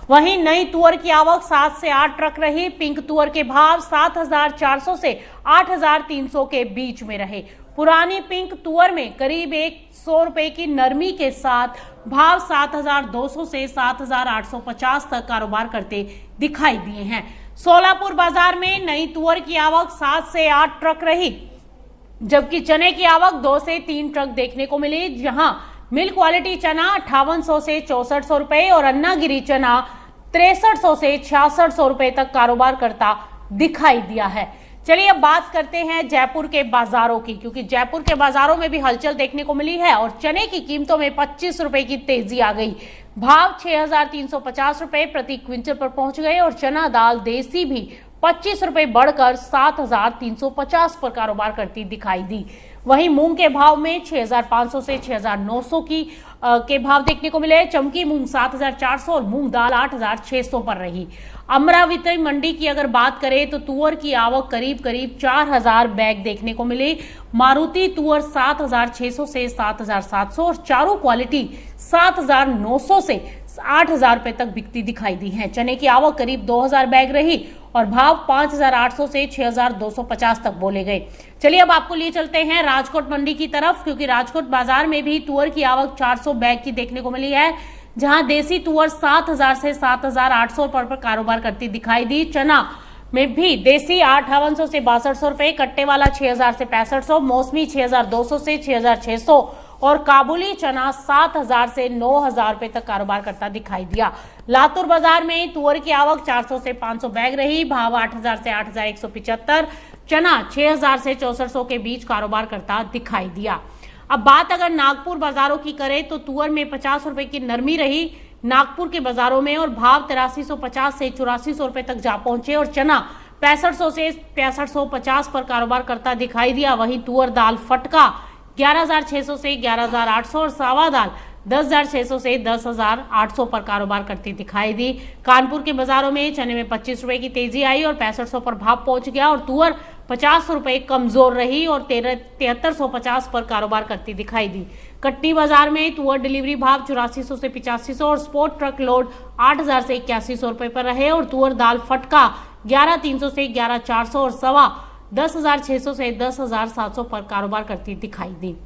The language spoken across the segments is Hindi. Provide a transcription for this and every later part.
वहीं नई तुअर की आवक 7 से 8 ट्रक रही। पिंक तुअर के भाव 7,400 से 8,300 के बीच में रहे। पुरानी पिंक तुअर में करीब 100 रुपए की नरमी के साथ भाव 7,200 से 7,850 तक कारोबार करते दिखाई दिए हैं। सोलापुर बाजार में नई तुअर की आवक 7 से 8 ट्रक रही, जबकि चने की आवक 2 से 3 ट्रक देखने को मिली, जहां मिल क्वालिटी चना 5800 से 6400 रुपए और अन्नागिरी चना 6300 से 6600 रुपए तक कारोबार करता दिखाई दिया है। चलिए अब बात करते हैं जयपुर के बाजारों की, क्योंकि जयपुर के बाजारों में भी हलचल देखने को मिली है और चने की कीमतों में 25 रुपए की तेजी आ गई। भाव 6,350 रुपए प्रति क्विंटल पर पहुंच गए और चना दाल देसी भी 25 रुपए बढ़कर 7,350 पर कारोबार करती दिखाई दी। वहीं मूंग के भाव में 6,500 से 6,900 के भाव देखने को मिले। चमकी मूंग 7,400 और मूंग दाल 8,600 पर रही। अमरावती मंडी की अगर बात करें तो तुअर की आवक करीब 4,000 बैग देखने को मिली। मारुति तुअर 7,600 से 7,700 और चारू क्वालिटी 7,900 से 8,000 रुपए तक बिकती दिखाई दी है। चने की आवक करीब 2,000 बैग रही और भाव 5,800 से 6,250 तक बोले गए। चलिए अब आपको लिए चलते हैं राजकोट मंडी की तरफ, क्योंकि राजकोट बाजार में भी तुअर की आवक 400 बैग की देखने को मिली है, जहां देसी तुअर 7,000 से 7,800 पर कारोबार करती दिखाई दी। चना में भी देसी 5800 से 6200 रुपए, कट्टे वाला 6,000 से 6500, मौसमी 6,200 से 6,600 और काबुली चना 7,000 से 9,000 रुपए तक कारोबार करता दिखाई दिया। लातूर बाजार में तुअर की आवक 400 से 500 बैग रही। भाव 8,000 से 8,175, चना 6,000 से 6400 के बीच कारोबार करता दिखाई दिया। अब बात अगर नागपुर बाजारों की करें तो तुअर में 50 रुपए की नरमी रही नागपुर के बाजारों में और भाव 8350 से 8400 रुपए तक जा पहुंचे और चना 6500 से 6550 पर कारोबार करता दिखाई दिया। वहीं तुअर दाल फटका 11,600 से 11,800 और सावा दाल 10,600 से 10,800 पर कारोबार करती दिखाई दी। कानपुर के बाजारों में चने में 25 रुपए की तेजी आई और 6500 पर भाव पहुंच गया और तुअर 50 रुपए कमजोर रही और 7350 पर कारोबार करती दिखाई दी। कटनी बाजार में तुअर डिलीवरी भाव 8400 से 8500 और स्पोर्ट ट्रक लोड 8,000 से 8100 रुपए पर रहे और तुअर दाल फटका 11,300 से 11,400 और सवा 10,600 से 10,700 पर कारोबार करती दिखाई दी।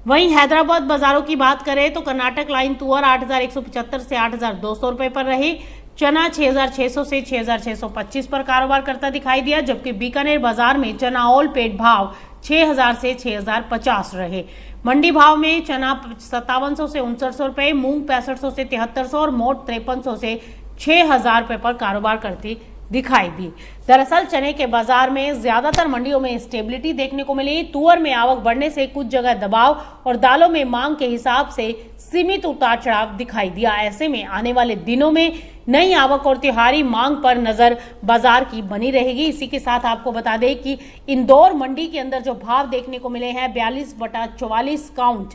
वहीं हैदराबाद बाजारों की बात करें तो कर्नाटक लाइन तुअर 8,175 से 8,200 रुपए पर रही। चना 6,600 से 6,625 पर कारोबार करता दिखाई दिया, जबकि बीकानेर बाजार में चना ऑल पेड भाव 6,000 से 6,050 रहे। मंडी भाव में चना 5700 से 5900 रुपए, मूंग 6500 से 7300 और मोट 5300 से 6,000 रुपए पर कारोबार करती दिखाई दी। दरअसल चने के बाजार में ज्यादातर मंडियों में स्टेबिलिटी देखने को मिली। तुअर में आवक बढ़ने से कुछ जगह दबाव और दालों में मांग के हिसाब से सीमित उतार चढ़ाव दिखाई दिया। ऐसे में आने वाले दिनों में नई आवक और त्योहारी मांग पर नजर बाजार की बनी रहेगी। इसी के साथ आपको बता दें कि इंदौर मंडी के अंदर जो भाव देखने को मिले हैं 42/44 काउंट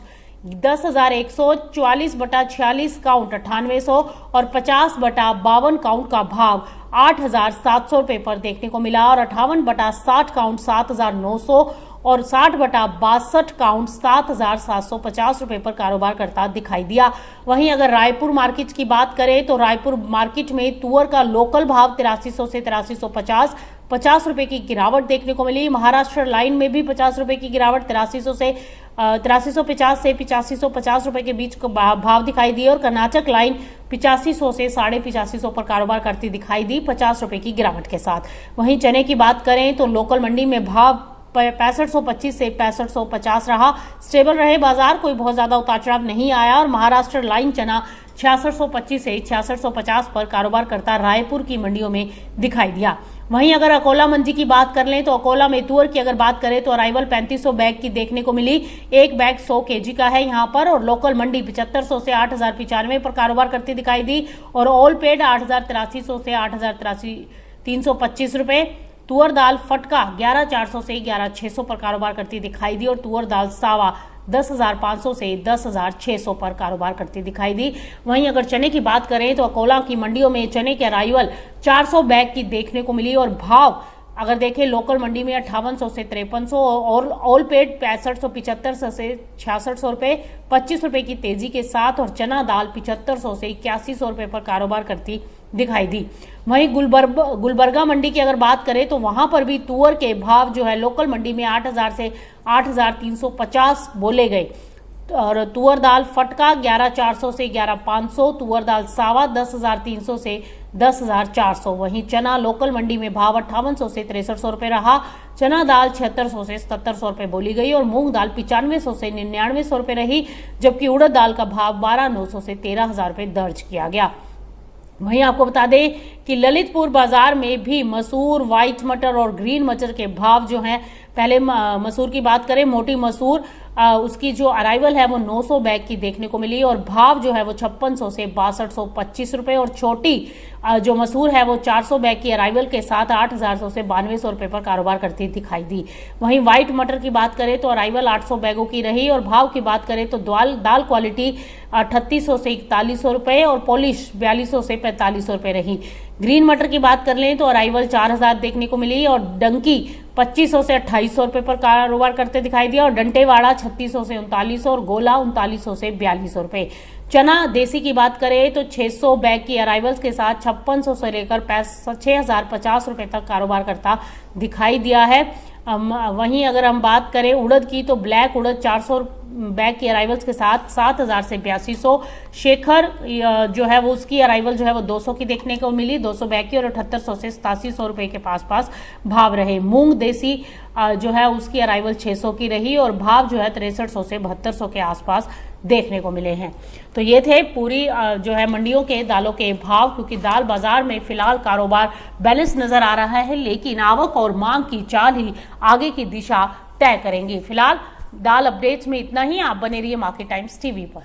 10,100, 44/46 काउंट 9800 और 50/52 काउंट का भाव 8,700 रुपए पर देखने को मिला और 58/60 काउंट 7,900 और 60/62 काउंट 7,750 रुपए पर कारोबार करता दिखाई दिया। वहीं अगर रायपुर मार्केट की बात करें तो रायपुर मार्केट में तुअर का लोकल भाव 8300 से 8350, 50 रुपए की गिरावट देखने को मिली। महाराष्ट्र लाइन में भी 50 रुपए की गिरावट 8300 से 8350 से 8550 रुपए के बीच भाव दिखाई दिए और कर्नाटक लाइन 8500 से 8550 पर कारोबार करती दिखाई दी 50 रुपए की गिरावट के साथ। वहीं चने की बात करें तो लोकल मंडी में भाव 6525 से 6550 रहा। स्टेबल रहे बाजार, कोई बहुत ज्यादा उतार चढ़ाव नहीं आया और महाराष्ट्र लाइन चना 6625 से 6650 पर कारोबार करता रायपुर की मंडियों में दिखाई दिया। वहीं अगर अकोला मंडी की बात कर लें तो अकोला में तुअर की अगर बात करें तो अराइवल 3500 बैग की देखने को मिली। एक बैग 100 केजी का है यहां पर और लोकल मंडी 7500 से 8,095 पर कारोबार करती दिखाई दी और ऑल पेड 8,8300 से 8,325 रुपए। तुअर दाल फटका 11,400 से 11,600 पर कारोबार करती दिखाई दी और तुअर दाल सावा 10,500 से 10,600 पर कारोबार करती दिखाई दी। वहीं अगर चने की बात करें तो अकोला की मंडियों में चने के अराइवल 400 बैग की देखने को मिली और भाव अगर देखें लोकल मंडी में 5800 से 5300 और ऑल पेड 6575 से 6600 रुपये 25 रुपये की तेजी के साथ, और चना दाल 7500 से 8100 रुपये पर कारोबार करती दिखाई दी। वहीं गुलबर्गा मंडी की अगर बात करें तो वहां पर भी तुअर के भाव जो है लोकल मंडी में 8000 से 8350 बोले गए, और तुअर दाल फटका 11400 से 11500, तुअर दाल सावा 10300 से 10400। वहीं चना लोकल मंडी में भाव 5800 से 6300 रुपये रहा, चना दाल 7600 से 7700 रुपये बोली गई, और मूंग दाल 9500 से 9900 रुपये रही, जबकि उड़द दाल का भाव 12900 से 13000 रुपये दर्ज किया गया। वहीं आपको बता दें कि ललितपुर बाजार में भी मसूर, व्हाइट मटर और ग्रीन मटर के भाव जो हैं, पहले मसूर की बात करें, मोटी मसूर उसकी जो अराइवल है वो 900 बैग की देखने को मिली, और भाव जो है वो 5600 से 6225 रुपये, और छोटी जो मसूर है वो 400 बैग की अराइवल के साथ 8000 से 9200 रुपये पर कारोबार करती दिखाई दी। वहीं व्हाइट मटर की बात करें तो अराइवल 800 बैगों की रही, और भाव की बात करें तो दाल क्वालिटी 3800 से 4100 रुपये और पॉलिश 4200 से 4500 रुपये रही। ग्रीन मटर की बात कर लें तो अराइवल 4000 देखने को मिली, और डंकी 2500 से 2800 रुपये पर कारोबार करते दिखाई दिया, और डंटेवाड़ा 3600 से 3900 और गोला 3900 से 4200 रुपये। चना देसी की बात करें तो 600 बैग की अराइवल्स के साथ 5600 से लेकर 6050 रुपये तक कारोबार करता दिखाई दिया है। वहीं अगर हम बात करें उड़द की तो ब्लैक उड़द 400 बैग की अराइवल्स के साथ 7000 से 8200, शेखर जो है वो उसकी अराइवल जो है वो 200 की देखने को मिली, 200 बैग की, और 7800 से 8700 रुपये के पास भाव रहे। मूंग देसी जो है उसकी अराइवल 600 की रही, और भाव जो है 6300 से 7200 के आसपास देखने को मिले हैं। तो ये थे पूरी जो है मंडियों के दालों के भाव, क्योंकि दाल बाजार में फिलहाल कारोबार बैलेंस नजर आ रहा है, लेकिन आवक और मांग की चाल ही आगे की दिशा तय करेंगी। फिलहाल दाल अपडेट्स में इतना ही। आप बने रहिए मार्केट टाइम्स टीवी पर।